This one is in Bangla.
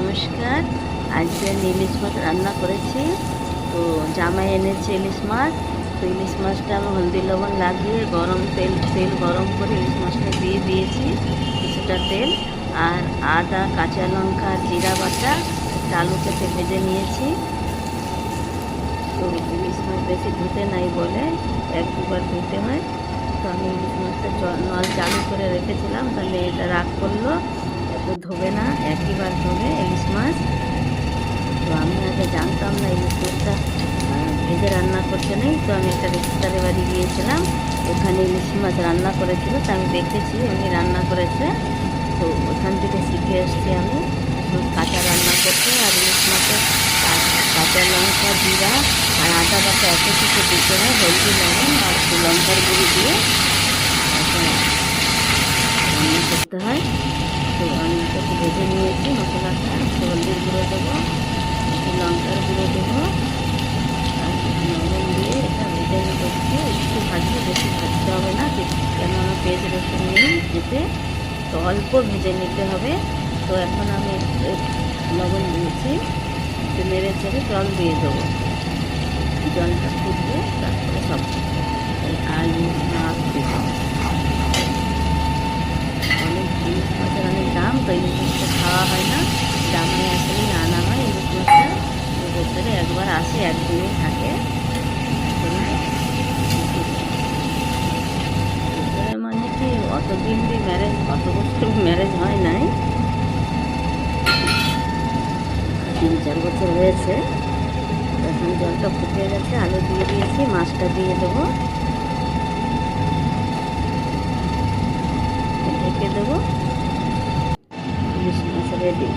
নমস্কার। আজকে আমি ইলিশ মাছ রান্না করেছি। তো জামাই এনেছে ইলিশ মাছ। তো ইলিশ মাছটা আমি হলদি লবণ লাগিয়ে গরম তেল গরম করে ইলিশ মাছটা দিয়ে দিয়েছি কিছুটা তেল, আর আদা কাঁচা লঙ্কা জিরা বাটা আলু কেটে ভেজে নিয়েছি। তো ইলিশ মাছ বেশি ধুতে নাই বলে এক দুবার ধুতে হয়। তো আমি ইলিশ মাছটা নল চালু করে রেখেছিলাম, তাহলে এটা রাগ করলো, এত ধোবে না, একইবার ধোবে ইলিশ মাছ। তো আমি আগে জানতাম না ইলিশ মাছটা ভেজে রান্না করতে নেই। তো আমি একটা রেস্টুরেন্টে বাড়ি গিয়েছিলাম, ওখানে ইলিশ মাছ রান্না করেছিল, তো আমি দেখেছি উনি রান্না করেছে। তো ওখান থেকে শিখে এসেছি আমি কাঁচা রান্না করতে। আর ইলিশ মাছের কাঁচা লঙ্কা জিরা আর আদা বাটা এত কিছু দিতে হয়, হলদি লবণ আর লঙ্কার গুঁড়ি দিয়ে রান্না করতে হয়। তো আমি একটু ভেজে নিয়েছি মশলাটা, একটু হলদির গুঁড়ো দেবো, একটু লঙ্কার গুঁড়ো দেবো আর লবণ দিয়ে এটা ভেজে নেবো। একটু ভাজলে, বেশি ভাজতে হবে না, কেন আমার পেঁয়াজ রসুন নেই এতে, তো অল্প ভেজে নিতে হবে। তো এখন আমি লবণ দিয়েছি, একটু নেড়ে চেড়ে জল দিয়ে দেবো। জলটা ফুটবে, তারপরে সব আলু মাছ দেবো। অনেক ইলিশ মাছের অনেক দাম, তো ইলিশ মাছটা খাওয়া হয় না, জামাই আসলেই আনা হয় ইলিশ মাছটা। বছরে একবার আসে, একদিনই থাকে। মানে কি অতদিন ম্যারেজ, অত বছর ম্যারেজ হয় নাই, 3-4 বছর হয়েছে। এখন জলটা ফুটে গেছে, আলু দিয়ে দিয়েছি, মাছটা দিয়ে দেবো, ঢেকে দেবো, ইলিশ মাছ রেডি।